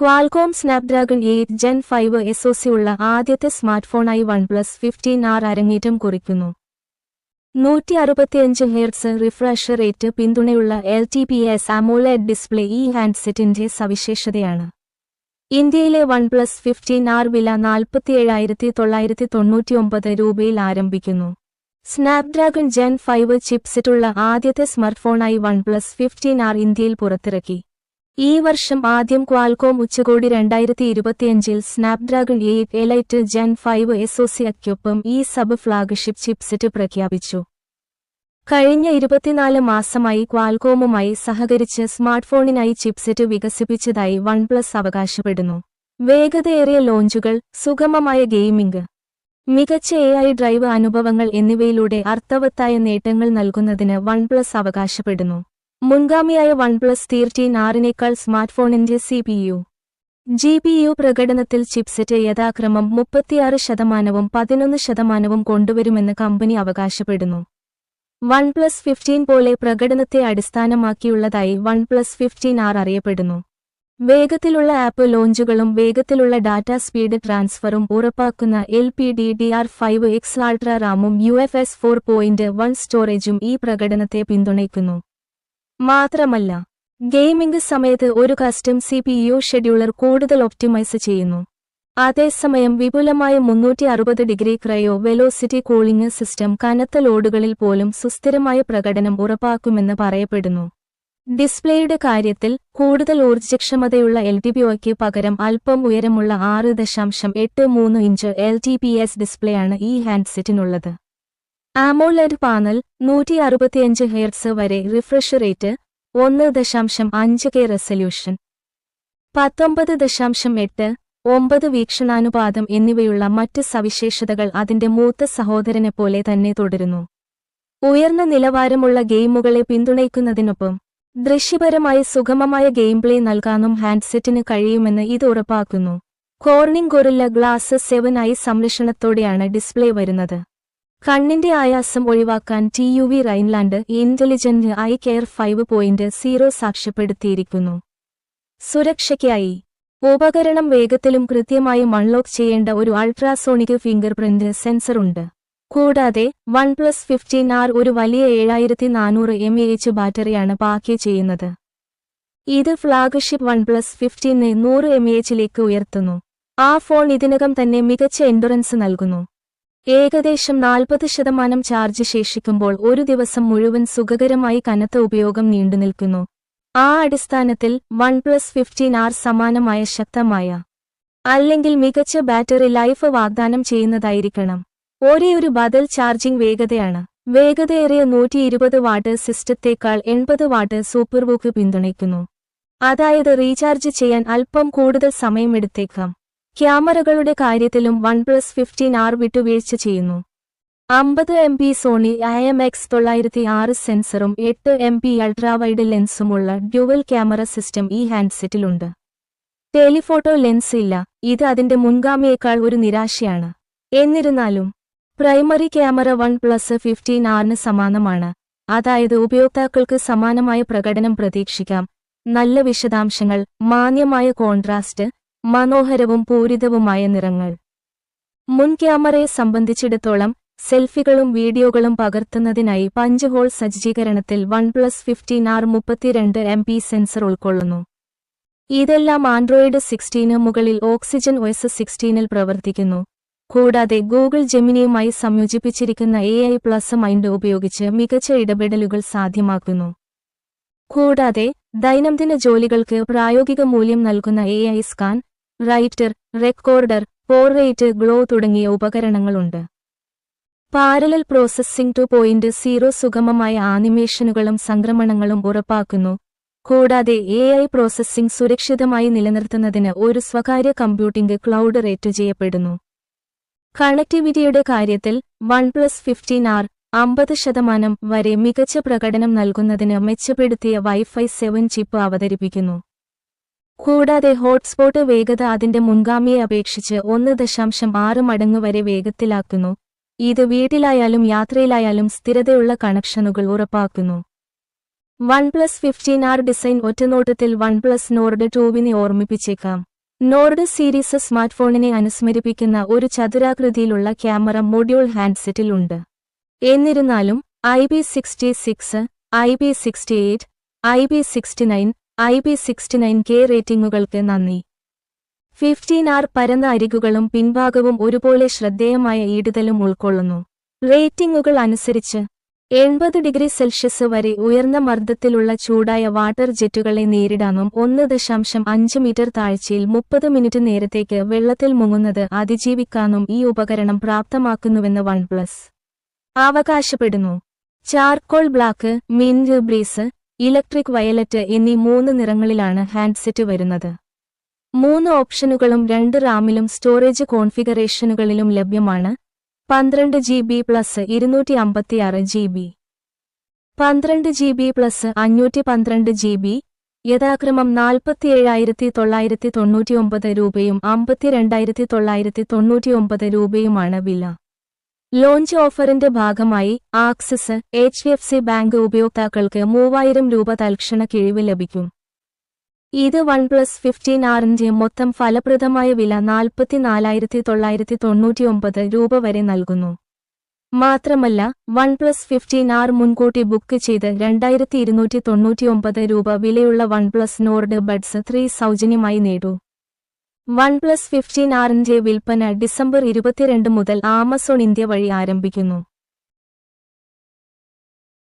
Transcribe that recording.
Qualcomm Snapdragon 8 Gen 5 SoC ഉള്ള ആദ്യത്തെ സ്മാർട്ട്ഫോണായി OnePlus 15R അരങ്ങേറ്റം കുറിക്കുന്നു. 165 Hz റിഫ്രഷ് റേറ്റ് പിന്തുണയുള്ള LTPS AMOLED ഡിസ്പ്ലേ ഈ ഹാൻഡ്സെറ്റിന്റെ സവിശേഷതയാണ്. ഇന്ത്യയിലെ OnePlus 15R വില 47,999 രൂപയിൽ ആരംഭിക്കുന്നു. സ്നാപ്ഡ്രാഗൺ Gen 5 ചിപ്സെറ്റുള്ള ആദ്യത്തെ സ്മാർട്ട്ഫോണായി OnePlus 15R ഇന്ത്യയിൽ പുറത്തിറക്കി. ഈ വർഷം ആദ്യം ക്വാൽകോം ഉച്ചകോടി 2025-ൽ സ്നാപ്ഡ്രാഗൺ 8 എലൈറ്റ് Gen 5 SoCയ്ക്കൊപ്പം ഈ സബ് ഫ്ലാഗ്ഷിപ്പ് ചിപ്സെറ്റ് പ്രഖ്യാപിച്ചു. കഴിഞ്ഞ 24 മാസമായി ക്വാൽകോമുമായി സഹകരിച്ച് സ്മാർട്ട്ഫോണിനായി ചിപ്സെറ്റ് വികസിപ്പിച്ചതായി OnePlus അവകാശപ്പെടുന്നു. വേഗതയേറിയ ലോഞ്ചുകൾ, സുഗമമായ ഗെയിമിംഗ്, മികച്ച AI ഡ്രൈവ് അനുഭവങ്ങൾ എന്നിവയിലൂടെ അർത്ഥവത്തായ നേട്ടങ്ങൾ നൽകുന്നതിന് OnePlus അവകാശപ്പെടുന്നു. മുൻഗാമിയായ OnePlus 13Rനേക്കാൾ സ്മാർട്ട്ഫോണിന്റെ CPU, GPU പ്രകടനത്തിൽ ചിപ്സെറ്റ് യഥാക്രമം 36%-വും 11%-വും കൊണ്ടുവരുമെന്ന് കമ്പനി അവകാശപ്പെടുന്നു. OnePlus 15 പോലെ പ്രകടനത്തെ അടിസ്ഥാനമാക്കിയുള്ളതായി OnePlus 15R അറിയപ്പെടുന്നു. വേഗത്തിലുള്ള ആപ്പ് ലോഞ്ചുകളും വേഗത്തിലുള്ള ഡാറ്റാ സ്പീഡ് ട്രാൻസ്ഫറും ഉറപ്പാക്കുന്ന LPDDR5X അൾട്രാ റാമും UFS 4.1 സ്റ്റോറേജും ഈ പ്രകടനത്തെ പിന്തുണയ്ക്കുന്നു. മാത്രമല്ല, ഗെയിമിംഗ് സമയത്ത് ഒരു കസ്റ്റം CPU ഷെഡ്യൂളർ കൂടുതൽ ഒപ്റ്റിമൈസ് ചെയ്യുന്നു. അതേസമയം വിപുലമായ 360° ക്രയോ വെലോസിറ്റി കൂളിംഗ് സിസ്റ്റം കനത്ത ലോഡുകളിൽ പോലും സുസ്ഥിരമായ പ്രകടനം ഉറപ്പാക്കുമെന്ന് പറയപ്പെടുന്നു. ഡിസ്പ്ലേയുടെ കാര്യത്തിൽ കൂടുതൽ ഊർജ്ജക്ഷമതയുള്ള LTPOയ്ക്ക് പകരം അല്പം ഉയരമുള്ള 6.83 ഇഞ്ച് LTPS ഡിസ്പ്ലേയാണ് ഈ ഹാൻഡ്സെറ്റിനുള്ളത്. AMOLED പാനൽ, 165 Hz വരെ റിഫ്രഷ് റേറ്റ്, 1.5K റെസല്യൂഷൻ, 19.8:9 വീക്ഷണാനുപാതം എന്നിവയുള്ള മറ്റ് സവിശേഷതകൾ അതിന്റെ മൂത്ത സഹോദരനെപ്പോലെ തന്നെ തുടരുന്നു. ഉയർന്ന നിലവാരമുള്ള ഗെയിമുകളെ പിന്തുണയ്ക്കുന്നതിനൊപ്പം ദൃശ്യപരമായി സുഗമമായ ഗെയിംപ്ലേ നൽകാനും ഹാൻഡ്സെറ്റിന് കഴിയുമെന്ന് ഇത് ഉറപ്പാക്കുന്നു. കോർണിംഗ് ഗൊറില്ല ഗ്ലാസ് 7i സംരക്ഷണത്തോടെയാണ് ഡിസ്പ്ലേ വരുന്നത്. കണ്ണിന്റെ ആയാസം ഒഴിവാക്കാൻ TUV Rheinland intelligent eye care 5.0 സാക്ഷ്യപ്പെടുത്തിയിരിക്കുന്നു. സുരക്ഷയ്ക്കായി ഉപകരണം വേഗത്തിലും കൃത്യമായും അൺലോക്ക് ചെയ്യേണ്ട ഒരു അൾട്രാസോണിക് ഫിംഗർപ്രിന്റ് സെൻസർ ഉണ്ട്. കൂടാതെ OnePlus 15R ഒരു വലിയ 7400 mAh ബാറ്ററിയാണ് പാക്ക് ചെയ്യുന്നത്. ഇത് ഫ്ലാഗ്ഷിപ്പ് OnePlus 15നെ 100 mAhലേക്ക് ഉയർത്തുന്നു. ആ ഫോൺ ഇതിനകം തന്നെ മികച്ച എൻഡുറൻസ് നൽകുന്നു. ഏകദേശം 40% ചാർജ് ശേഷിക്കുമ്പോൾ ഒരു ദിവസം മുഴുവൻ സുഖകരമായി കനത്ത ഉപയോഗം നീണ്ടുനിൽക്കുന്നു. ആ അടിസ്ഥാനത്തിൽ OnePlus 15R സമാനമായ ശക്തമായ അല്ലെങ്കിൽ മികച്ച ബാറ്ററി ലൈഫ് വാഗ്ദാനം ചെയ്യുന്നതായിരിക്കണം. ഒരേയൊരു ബദൽ ചാർജിംഗ് വേഗതയാണ്. വേഗതയേറിയ 120 വാട്ട് സിസ്റ്റത്തേക്കാൾ 80 വാട്ട് സൂപ്പർവൂക്ക് പിന്തുണയ്ക്കുന്നു. അതായത് റീചാർജ് ചെയ്യാൻ അല്പം കൂടുതൽ സമയമെടുത്തേക്കാം. ക്യാമറകളുടെ കാര്യത്തിലും OnePlus 15R വിട്ടുവീഴ്ച ചെയ്യുന്നു. 50 MP സോണി IMX906 സെൻസറും 8 MP അൾട്രാവൈഡ് ലെൻസുമുള്ള ഡ്യുവൽ ക്യാമറ സിസ്റ്റം ഈ ഹാൻഡ്സെറ്റിലുണ്ട്. ടെലിഫോട്ടോ ലെൻസ് ഇല്ല, ഇത് അതിന്റെ മുൻഗാമിയേക്കാൾ ഒരു നിരാശയാണ്. എന്നിരുന്നാലും പ്രൈമറി ക്യാമറ OnePlus 15Rന് സമാനമാണ്. അതായത് ഉപയോക്താക്കൾക്ക് സമാനമായ പ്രകടനം പ്രതീക്ഷിക്കാം. നല്ല വിശദാംശങ്ങൾ, മാന്യമായ കോൺട്രാസ്റ്റ്, മനോഹരവും പൂരിതവുമായ നിറങ്ങൾ. മുൻ ക്യാമറയെ സംബന്ധിച്ചിടത്തോളം സെൽഫികളും വീഡിയോകളും പകർത്തുന്നതിനായി 5 ഹോൾ സജ്ജീകരണത്തിൽ OnePlus 15R 32 MP സെൻസർ ഉൾക്കൊള്ളുന്നു. ഇതെല്ലാം ആൻഡ്രോയിഡ് 16 മുകളിൽ ഓക്സിജൻ OS 16ൽ പ്രവർത്തിക്കുന്നു. കൂടാതെ ഗൂഗിൾ ജെമിനിയുമായി സംയോജിപ്പിച്ചിരിക്കുന്ന AI പ്ലസ് മൈൻഡ് ഉപയോഗിച്ച് മികച്ച ഇടപെടലുകൾ സാധ്യമാക്കുന്നു. കൂടാതെ ദൈനംദിന ജോലികൾക്ക് പ്രായോഗിക മൂല്യം നൽകുന്ന AI scan, writer, recorder, portrait glow തുടങ്ങിയ ഉപകരണങ്ങളുണ്ട്. പാരലൽ പ്രോസസ്സിംഗ് 2.0 സുഗമമായ ആനിമേഷനുകളും സംക്രമണങ്ങളും ഉറപ്പാക്കുന്നു. കൂടാതെ AI പ്രോസസ്സിംഗ് സുരക്ഷിതമായി നിലനിർത്തുന്നതിന് ഒരു സ്വകാര്യ കമ്പ്യൂട്ടിംഗ് ക്ലൗഡ് റേറ്റ് ചെയ്യപ്പെടുന്നു. കണക്ടിവിറ്റിയുടെ കാര്യത്തിൽ OnePlus 15R 50% വരെ മികച്ച പ്രകടനം നൽകുന്നതിന് മെച്ചപ്പെടുത്തിയ Wi-Fi 7 ചിപ്പ് അവതരിപ്പിക്കുന്നു. കൂടാതെ ഹോട്ട്സ്പോട്ട് വേഗത അതിന്റെ മുൻഗാമിയെ അപേക്ഷിച്ച് 1.6 മടങ്ങ് വരെ വേഗത്തിലാക്കുന്നു. ഇത് വീട്ടിലായാലും യാത്രയിലായാലും സ്ഥിരതയുള്ള കണക്ഷനുകൾ ഉറപ്പാക്കുന്നു. OnePlus 15R ഡിസൈൻ ഒറ്റനോട്ടത്തിൽ OnePlus Nord 2വിനെ ഓർമ്മിപ്പിച്ചേക്കാം. നോർഡ് സീരീസ് സ്മാർട്ട്ഫോണിനെ അനുസ്മരിപ്പിക്കുന്ന ഒരു ചതുരാകൃതിയിലുള്ള ക്യാമറ മൊഡ്യൂൾ ഹാൻഡ്സെറ്റിൽ ഉണ്ട്. എന്നിരുന്നാലും IP66, IP68, IP69, IP69K റേറ്റിംഗുകൾക്ക് നന്ദി. 15R പരന്ന അരികുകളും പിൻഭാഗവും ഒരുപോലെ ശ്രദ്ധേയമായ ഈടുതലും ഉൾക്കൊള്ളുന്നു. റേറ്റിംഗുകൾ അനുസരിച്ച് 80°C വരെ ഉയർന്ന മർദ്ദത്തിലുള്ള ചൂടായ വാട്ടർ ജെറ്റുകളെ നേരിടാനും 1.5 മീറ്റർ താഴ്ചയിൽ 30 മിനിറ്റ് നേരത്തേക്ക് വെള്ളത്തിൽ മുങ്ങുന്നത് അതിജീവിക്കാനും ഈ ഉപകരണം പ്രാപ്തമാക്കുന്നുവെന്ന് OnePlus അവകാശപ്പെടുന്നു. Charcoal black, mint breeze, electric violet എന്നീ 3 നിറങ്ങളിലാണ് ഹാൻഡ്സെറ്റ് വരുന്നത്. 3 ഓപ്ഷനുകളും 2 റാമിലും സ്റ്റോറേജ് കോൺഫിഗറേഷനുകളിലും ലഭ്യമാണ്. 12GB + 256GB, 12GB + 512GB, യഥാക്രമം 47,999 രൂപയും 52,999 രൂപയുമാണ് വില. ലോഞ്ച് ഓഫറിന്റെ ഭാഗമായി ആക്സിസ് HDFC ബാങ്ക് ഉപയോക്താക്കൾക്ക് 3000 രൂപ തൽക്ഷണ കിഴിവ് ലഭിക്കും. ഇത് OnePlus 15Rന്റെ മൊത്തം ഫലപ്രദമായ വില 44,999 രൂപ വരെ നൽകുന്നു. മാത്രമല്ല OnePlus 15R മുൻകൂട്ടി ബുക്ക് ചെയ്ത് 2,299 രൂപ വിലയുള്ള OnePlus Nord Buds 3 സൗജന്യമായി നേടൂ. OnePlus 15Rന്റെ വിൽപ്പന ഡിസംബർ 22 മുതൽ ആമസോൺ ഇന്ത്യ വഴി ആരംഭിക്കുന്നു.